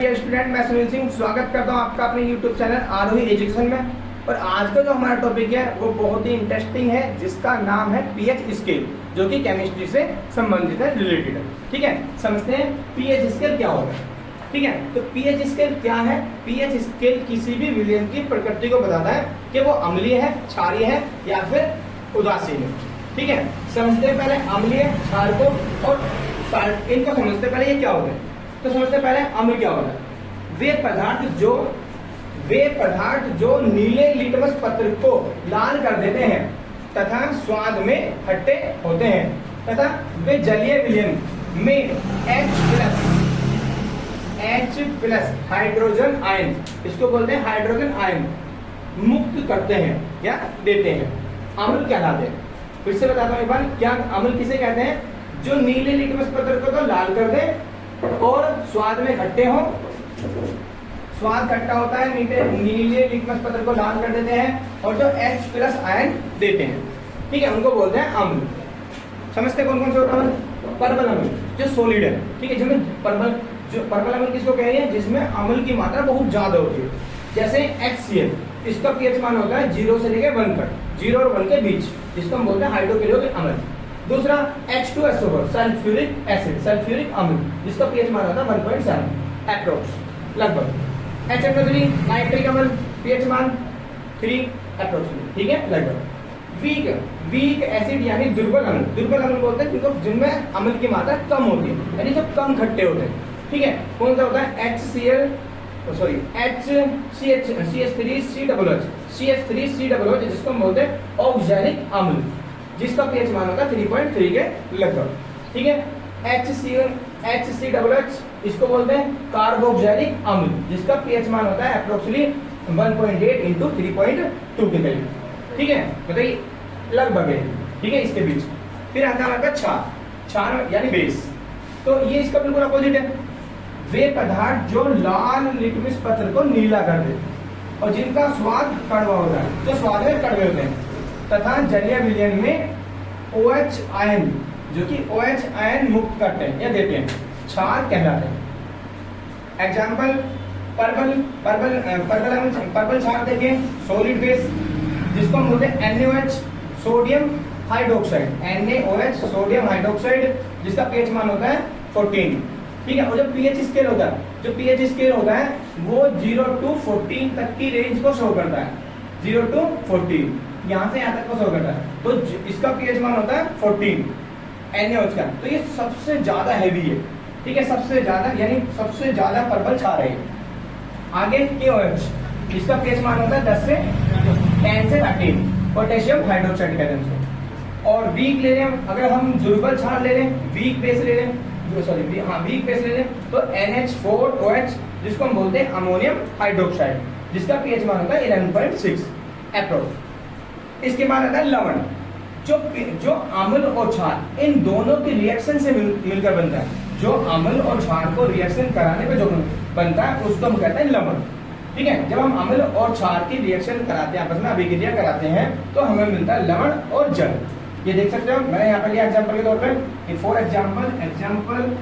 Student, मैं सुनील सिंह स्वागत करता हूं आपका अपने YouTube चैनल आरोही एजुकेशन में। और आज का जो हमारा टॉपिक है वो बहुत ही इंटरेस्टिंग है, जिसका नाम है पीएच स्केल, जो कि केमिस्ट्री से संबंधित है, रिलेटेड है। ठीक है, समझते हैं पीएच स्केल क्या होगा। ठीक है, तो पीएच स्केल क्या है? पीएच स्केल किसी भी विलयन की प्रकृति को बताता है कि वो अम्लीय है, क्षारीय है या फिर उदासीन है। ठीक है, समझते हैं पहले अम्लीय, क्षार को और इनको समझते पहले ये क्या होता है। तो समझते पहले अम्ल क्या होता है। वे पदार्थ जो नीले लिटमस पत्र को लाल कर देते हैं तथा स्वाद में खट्टे होते हैं, तथा वे जलीय विलयन में H+ हाइड्रोजन आयन, इसको बोलते हैं हाइड्रोजन आयन, मुक्त करते हैं या देते हैं, अम्ल कहलाते हैं। फिर से बताता हूं एक बार, क्या अम्ल किसे कहते हैं? जो नीले लिटमस पत्र को तो लाल कर दे और स्वाद में खट्टे हो, स्वाद खट्टा होता है, नीले लिटमस पत्र को लाल कर देते हैं और जो H+ आयन देते हैं, ठीक है, उनको बोलते हैं अम्ल। समझते कौन कौन से होता है? परबल अम्ल जो सॉलिड है, ठीक है, जिसमें परबल अम्ल किसको कह रहे हैं? जिसमें अम्ल की मात्रा बहुत ज्यादा होती है। जैसे HCl, इसका पीएच मान होता है 0 से लेकर 1 तक, 0 और 1 के बीच, जिसको हम बोलते हैं हाइड्रोक्लोरिक अम्ल। दूसरा H2SO4 सल्फ्यूरिक एसिड, सल्फ्यूरिक अम्ल, जिसका पीएच मान होता है 1.7 अप्रोक्स लगभग। HNO3 नाइट्रिक अम्ल, पीएच मान 3 अप्रोक्सीमेटली, ठीक है, लगभग। वीक एसिड यानी दुर्बल अम्ल बोलते हैं जिनको जिनमें अम्ल की मात्रा कम होती है, यानी जो कम खट्टे होते हैं। ठीक है, कौन सा होता है? CH3COOH, जिसको हम बोलते हैं ऑक्सैलिक अम्ल, जिसका पीएच मान होता है 3.3 के लगभग। ठीक है, HCOOH, इसको बोलते हैं कार्बोक्सिलिक अम्ल, जिसका पीएच मान होता है अप्रोक्सीमेटली 1.8 इंटू 3.2 के करीब। ठीक है, बताइए लगभग है, ठीक है, इसके बीच। फिर आता है हमारा क्षार यानी बेस, तो ये इसका बिल्कुल अपोजिट है। वे पदार्थ जो लाल लिटमस पत्र को नीला कर देते और जिनका स्वाद कड़वा होता है, जो स्वाद में कड़वे होते हैं, तथा जलीय विलयन में OH आयन, जो कि OH आयन मुक्त करते हैं या देते हैं, क्षार कहलाते हैं। एग्जाम्पल पर्पल क्षार देखिए, सॉलिड बेस, जिसको हम बोलते हैं NaOH sodium hydroxide, NaOH sodium hydroxide, जिसका पीएच मान होता है 14। ठीक है, और जो पीएच स्केल होता है, वो 0 to 14 तक की रेंज को शो करता है। 0 to 14 यहाँ से यहाँ तक को शो करता है, तो इसका पीएच मान होता है 14 NaOH का। तो ये सबसे ज्यादा हैवी है, ठीक है, सबसे ज्यादा यानी सबसे ज्यादा पर्पल क्षार है। आगे KOH, इसका पीएच मान होता है 10 से 10 से 13, पोटेशियम हाइड्रोक्साइड कहते हैं उसको। और वीक ले लें, अगर हम दुर्बल क्षार ले लें, वीक बेस ले लें, तो NH4OH, जिसको हम बोलते हैं अमोनियम हाइड्रोक्साइड, जिसका पीएच मान होता है 11.6 अप्रोक्स। इसके बाद आता है लवण, जो अम्ल और क्षार इन दोनों के रिएक्शन से मिलकर बनता है। जो अम्ल और क्षार को रिएक्शन कराने पे जो बनता है उसको हम कहते हैं लवण। ठीक है, जब हम अम्ल और क्षार की रिएक्शन कराते हैं, आपस में अभिक्रिया कराते हैं, तो हमें मिलता है लवण और जल। ये देख सकते हो, मैंने यहाँ पर लिया एग्जाम्पल के तौर पे, फॉर एग्जाम्पल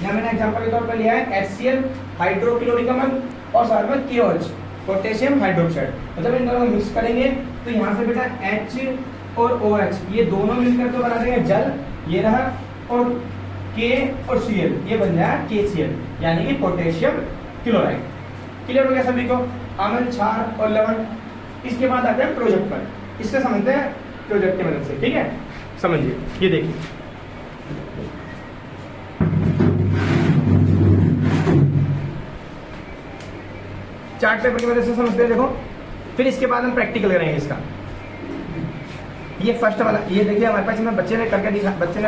यहाँ मैंने एग्जाम्पल के तौर पर लिया है HCl हाइड्रोक्लोरिक अम्ल और साथ में KOH पोटेशियम हाइड्रोक्साइड। मतलब इन दोनों को मिक्स करेंगे तो यहाँ से बेटा H और OH ये दोनों मिलकर तो बना देंगे जल, ये रहा, और K और Cl ये बन जाएगा KCl, यानी कि पोटेशियम क्लोराइड। क्लियर हो गया सभी को? अम्ल, क्षार और लवण। इसके बाद आते हैं प्रोजेक्ट पर, इससे समझते हैं प्रोजेक्ट की मदद से। ठीक है, समझिए, ये देखिए, चार्ट पेपर की मदद से समझते हैं। देखो, फिर इसके बाद हम प्रैक्टिकल करेंगे इसका। ये फर्स्ट वाला, ये देखिए हमारे पास इसमें बच्चे ने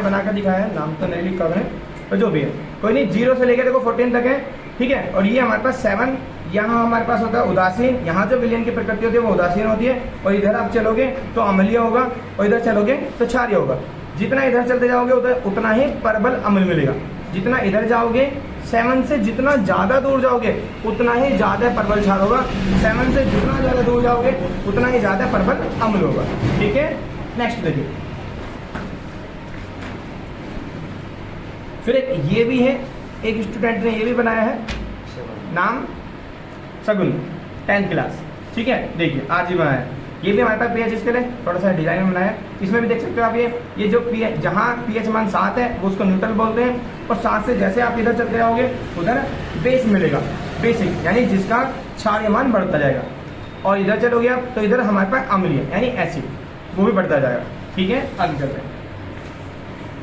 बनाकर दिखाया है, नाम तो नहीं लिखा है और जो भी है कोई नहीं, 0 से लेकर देखो 14 तक है। ठीक है, और ये हमारे पास 7, यहाँ हमारे पास होता है उदासीन, यहाँ जो विलयन की प्रकृति होती है वो उदासीन होती है, और इधर आप चलोगे तो अम्लीय होगा, और इधर चलोगे तो क्षारीय होगा। जितना इधर चलते जाओगे उतना ही परबल अम्ल मिलेगा। जितना इधर जाओगे 7 से जितना ज्यादा दूर जाओगे उतना ही ज्यादा परबल क्षार होगा। 7 से जितना ज्यादा दूर जाओगे उतना ही ज्यादा परबल अम्ल होगा। ठीक है, नेक्स्ट देखिए, फिर एक ये भी है, एक स्टूडेंट ने ये भी बनाया है, नाम शगुन, 10th क्लास। ठीक है, देखिए आज ही बनाया है। ये भी हमारे पास पीएच स्केल है, थोड़ा सा डिजाइन में बनाया है। इसमें भी देख सकते हो आप, ये जो पीएच, जहाँ पीएच मान 7 है वो उसको न्यूट्रल बोलते हैं, और 7 से जैसे आप इधर चलते जाओगे उधर बेस मिलेगा, बेसिक, यानी जिसका क्षारीय मान बढ़ता जाएगा। और इधर चलोगे आप तो इधर हमारे पास अम्लीय यानी एसिड, वो भी बढ़ता जाएगा। ठीक है, आगे चलते हैं।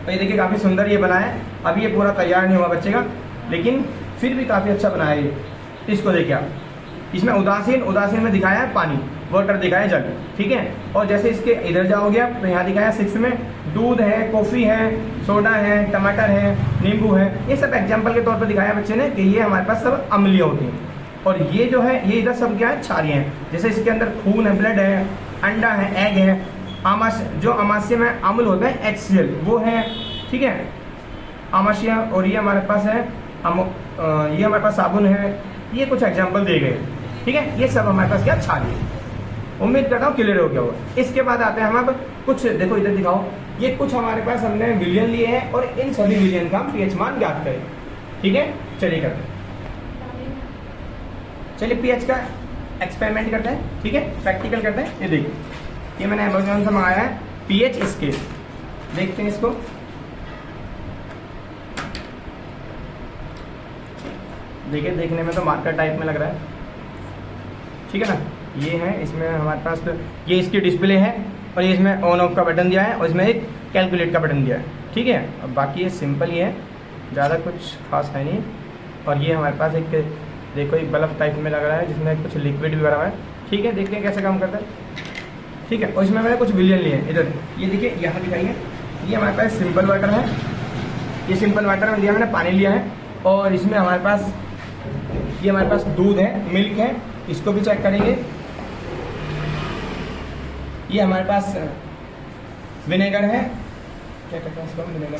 तो ये देखिए काफ़ी सुंदर ये बना है। अभी ये पूरा तैयार नहीं हुआ बच्चे का, लेकिन फिर भी काफ़ी अच्छा बना है ये। इसको देखिए आप, इसमें उदासीन में दिखाया है पानी, वाटर दिखाया है जल। ठीक है, और जैसे इसके इधर जाओगे आप तो यहाँ दिखाया 6 में दूध है, कॉफ़ी है, सोडा है, टमाटर है, नींबू है। ये सब एग्जाम्पल के तौर पर दिखाया बच्चे ने कि ये हमारे पास सब अम्लीय होती हैं। और ये जो है ये इधर सब क्या है, क्षारीय है। जैसे इसके अंदर खून है, ब्लड है, अंडा है, एग है, जो अमाशय में अम्ल होता है HCl वो है। ठीक है, अमाशय। और ये हमारे पास है ये हमारे पास साबुन है। ये कुछ एग्जाम्पल दिए गए। ठीक है, ये सब हमारे पास क्या, क्षारीय। उम्मीद करता हूँ क्लियर हो गया होगा। इसके बाद आते हैं हम अब कुछ, देखो इधर दिखाओ, ये कुछ हमारे पास हमने विलियन लिए हैं और इन सभी विलियन का हम पीएच मान ज्ञात करें। ठीक है, चलिए करते हैं। चलिए पीएच का एक्सपेरिमेंट करते हैं। ठीक है, प्रैक्टिकल करते हैं। ये देखिए, ये मैंने अमेज़न से मंगाया है पीएच स्केल। देखते हैं इसको। देखिए, देखने में तो मार्कर टाइप में लग रहा है। ठीक है ना, ये है, इसमें हमारे पास तो ये इसकी डिस्प्ले है, और ये इसमें ऑन ऑफ का बटन दिया है, और इसमें एक कैलकुलेट का बटन दिया है। ठीक है, अब बाकी ये सिंपल ही है, ज़्यादा कुछ खास है नहीं। और ये हमारे पास एक, देखो एक बल्ब टाइप में लग रहा है जिसमें कुछ लिक्विड भी भरा हुआ है। ठीक है, देखते हैं कैसे काम करता है। ठीक है, और इसमें मैंने कुछ विलियन लिए हैं। इधर ये देखिए, यहाँ दिखाइए, ये हमारे पास सिंपल वाटर है। ये सिंपल वाटर में दिया, मैंने पानी लिया है। और इसमें हमारे पास ये हमारे पास दूध है, मिल्क है, इसको भी चेक करेंगे। ये हमारे पास विनेगर है, क्या कहते हैं इसको, विनेगर,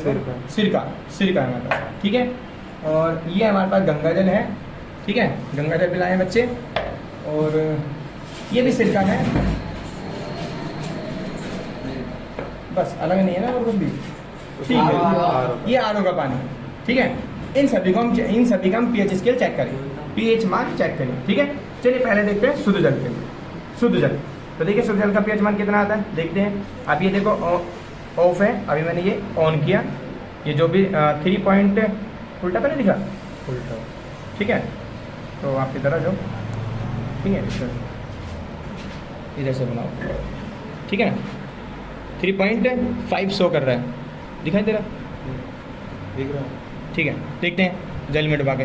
सिरका है हमारे पास। ठीक है, और ये हमारे पास गंगा जल है। ठीक है, गंगा जल पिलाए हैं बच्चे। और ये भी सिरका है, बस, अलग नहीं है ना और कुछ भी। ठीक है, ये आरओ का पानी। ठीक है, इन सभी का हम पीएच स्केल चेक करें, पीएच मान चेक करें। ठीक है, चलिए पहले देखते हैं शुद्ध जल के लिए। शुद्ध जल, तो देखिए शुद्ध जल का पीएच मान कितना आता है, देखते हैं। अब ये देखो ऑफ है, अभी मैंने ये ऑन किया, ये जो भी 3 पॉइंट उल्टा तो नहीं दिखा, उल्टा। ठीक है, तो आप इधर आ जाओ। ठीक है, इधर से बनाओ। ठीक है ना, 3.5 शो कर रहा है, दिखाई दे रहा, दिख रहा है। ठीक है, देखते हैं जल में डुबा के।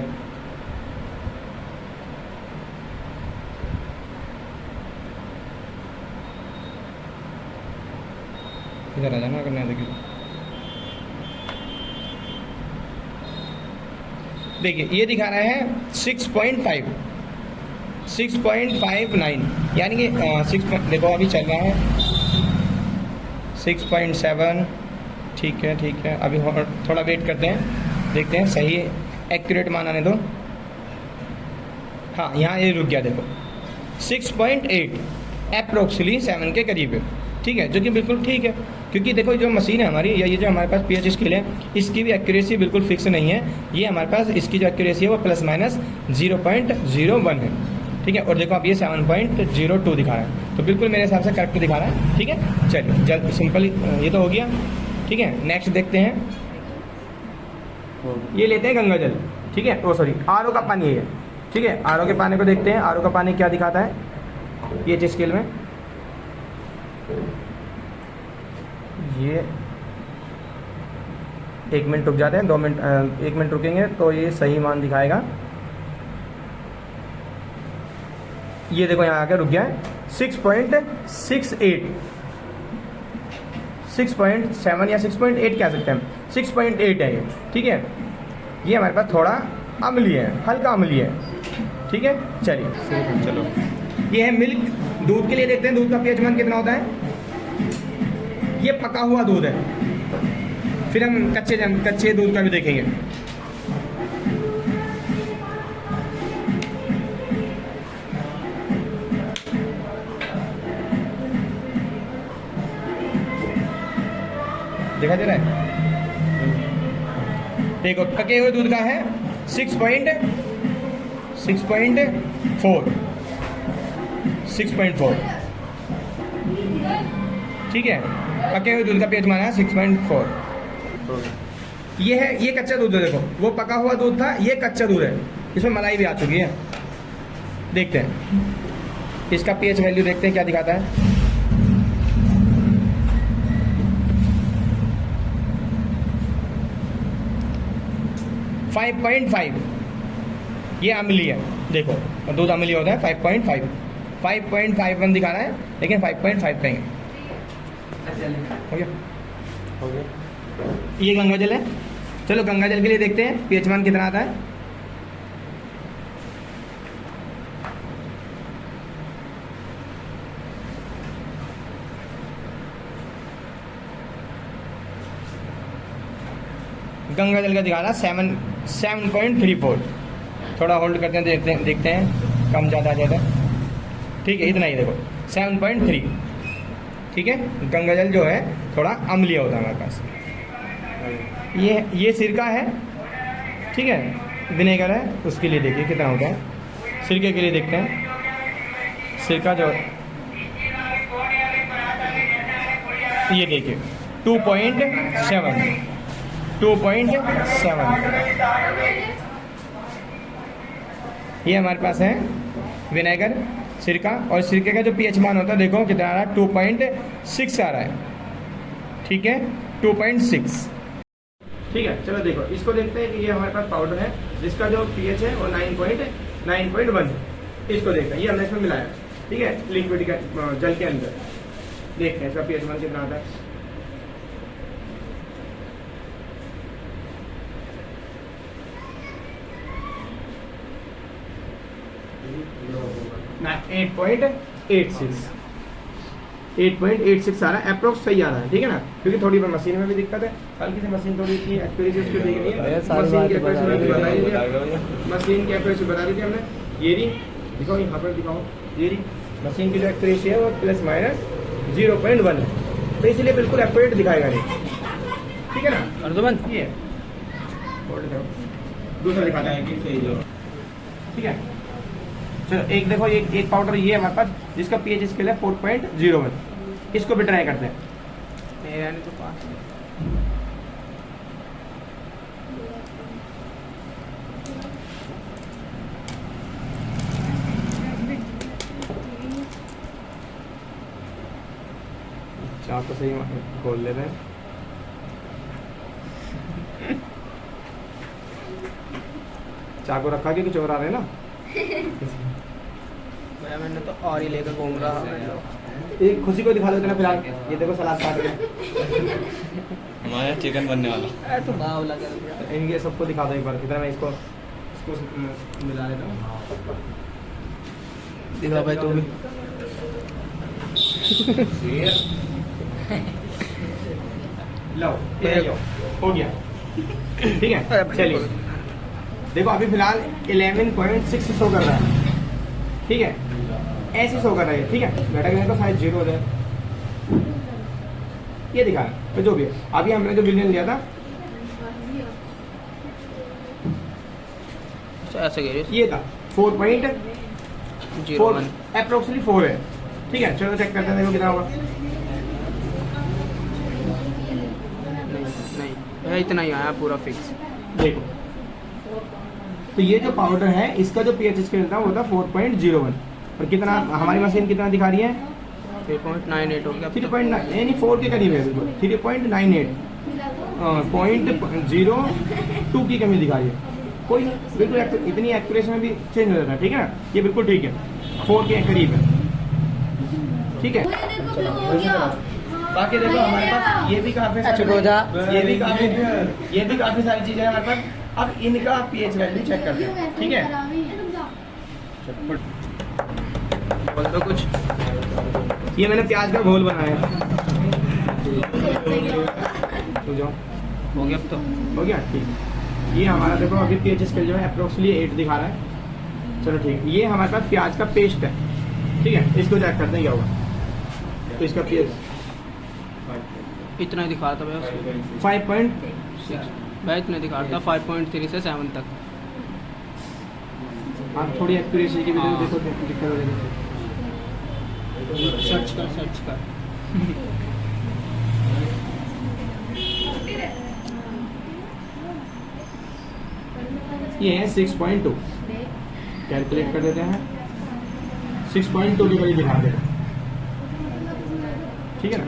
इधर आ जाना अगर नहीं देखिए। देखिए ये दिखा रहा है 6.5, 6.59, यानी कि 6, देखो अभी चल रहा है 6.7। ठीक है, अभी थोड़ा वेट करते हैं, देखते हैं सही एक्यूरेट मान आने दो। हाँ, यहाँ ये रुक गया, देखो 6.8, अप्रोक्सीमेटली 7 के करीब है। ठीक है, जो कि बिल्कुल ठीक है, क्योंकि देखो जो मशीन है हमारी, या ये जो हमारे पास पीएच स्केल है, इसकी भी एक्यूरेसी बिल्कुल फिक्स नहीं है। ये हमारे पास इसकी जो एक्यूरेसी है वो ±0.01 है। ठीक है, और देखो अब ये 7.02 दिखा रहा है, तो बिल्कुल मेरे हिसाब से करेक्ट दिखा रहा है। ठीक है, चलिए जल्द सिंपल ये तो हो गया। ठीक है, नेक्स्ट देखते हैं, ये लेते हैं गंगा जल। ठीक है, ओ सॉरी, आरओ का पानी है ये। ठीक है, आरओ के पानी को देखते हैं, आरओ का पानी क्या दिखाता है पीएच स्केल में। ये 1 मिनट रुक जाते हैं, 2 मिनट, 1 मिनट रुकेंगे तो ये सही मान दिखाएगा। ये देखो यहाँ आके रुक गया है 6.68, 6.7 या 6.8 कह सकते हैं, 6.8 है ये। ठीक है, ये हमारे पास थोड़ा अम्लीय है, हल्का अम्लीय है। ठीक है, चलिए चलो, ये है मिल्क। दूध के लिए देखते हैं दूध का पीएच मान कितना होता है। ये पका हुआ दूध है, फिर हम कच्चे दूध का भी देखेंगे। दिखाई दे रहा है, देखो पके हुए दूध का है 6.7, 6.4 6.4 ठीक है। पके हुए दूध का पीएच माना है 6.4। ये है, ये कच्चा दूध है, देखो वो पका हुआ दूध था, ये कच्चा दूध है, इसमें मलाई भी आ चुकी है। देखते हैं इसका पीएच वैल्यू, देखते हैं क्या दिखाता है। 5.5, ये अम्लीय है, देखो दूध अम्लीय होता है 5.5, 5.51 दिखा रहा है, लेकिन 5.5 कहेंगे। हो गया, हो गया। ये गंगा जल है, चलो गंगा जल के लिए देखते हैं पीएच मान कितना आता है। गंगा जल का दिखा रहा 7.34। थोड़ा होल्ड करते हैं, देखते हैं कम ज़्यादा ज़्यादा। ठीक है, इतना ही देखो 7.3। ठीक है, गंगा जल जो है थोड़ा अम्लीय होता है हमारे पास। ये सिरका है, ठीक है, विनेगर है, उसके लिए देखिए कितना होता है। सिरके के लिए देखते हैं, सिरका जो ये देखिए 2.7 ये हमारे पास है विनेगर, सिरका, और सिरके का जो पीएच मान होता है देखो कितना आ रहा है, 2.6 आ रहा है। ठीक है, 2.6। ठीक है, चलो देखो इसको देखते हैं कि ये हमारे पास पाउडर है जिसका जो पीएच है वो 9.1 है। इसको देखते हैं, ये हमने इसमें मिलाया, ठीक है, लिक्विड के जल के अंदर। देखते हैं इसका पीएच मान कितना आता है। ना 8.86 आ रहा है, अप्रोक्स सही आ रहा है। ठीक है ना, क्योंकि थोड़ी मशीन में भी दिक्कत है, हल्की सी मशीन थोड़ी इतनी एक्यूरेसी उसको देखनी है। मशीन की एक्यूरेसी बता दी थी हमने। ये रही, दिखाओ यहाँ पर दिखाओ, ये रही मशीन की जो एक्यूरेसी है वो ±0.1 है, तो इसलिए बिल्कुल एक्यूरेट दिखाएगा नहीं। ठीक है ना, अर्धमन ये दूसरा दिखाता है कि सही जो। ठीक है, चलो एक देखो, एक पाउडर ये है हमारे पास जिसका पीएच स्केल है 4.01। इसको भी ट्राई करते हैं। तो चाक को सही खोल ले रहे हैं। चाकू रखा के कुछ और आ रहे हैं ना। मैंने तो और ही लेकर घूम रहा। एक खुशी को दिखा दो ना फिलहाल, ये देखो सलाद काट रहे हैं। हमारा चिकन बनने वाला तो बावला कर दिया। इनके सबको दिखा दो एक बार, कितना मैं इसको मिला देता हूँ। दिखा भाई, तू भी लो, हो गया। ठीक है, चलिए देखो अभी फिलहाल 11.6 शो कर रहा है। ठीक है, ऐसे शो कर रहा है। ठीक है, घटक तो शायद 0 हो जाए, ये दिखा है तो जो भी है। अभी हमने जो बिलियन लिया था ऐसे ये था 4.04 अप्रोक्सीमेटली 4 है। ठीक है, चलो चेक करते हैं, देखो कितना होगा। नहीं, इतना ही आया पूरा फिक्स। देखो तो ये जो पाउडर है इसका जो पीएच स्केल था वो था 4.01, और कितना हमारी मशीन कितना दिखा रही है, 3.98 हो गया। 3.9 नहीं 4 के करीब है, बिल्कुल 3.98, 0.02 की कमी दिखा रही है। कोई बिल्कुल इतनी एक्यूरेसी में भी चेंज हो जाता है। ठीक है ना, ये बिल्कुल ठीक है, 4 के करीब है। ठीक है, बाकी देखो हमारे पास ये भी काफी सारी चीजें हमारे पास। अब इनका पीएच वैल्यू चेक करते हैं। ठीक है, बोल दो कुछ। ये मैंने प्याज का घोल बनाया है। तो जो हो गया, अब तो हो गया। ठीक, ये हमारा देखो अभी पीएच स्केल जो है अप्रोक्सीमेटली 8 दिखा रहा है। चलो ठीक, ये हमारे पास प्याज का पेस्ट है। ठीक है, इसको चेक करते हैं क्या होगा। तो इसका पीएच इतना दिखा था भाई, 5.6 भाई, इतना दिखा था 5.3 से 7 तक। आप थोड़ी एक्यूरेसी की भी हाँ। देखो दिक्कत हो जाएगी। सर्च कर सर्च कर। ये है 6.2, कैलकुलेट कर देते हैं 6.2 के करीब दिखा देगा, ठीक है ना।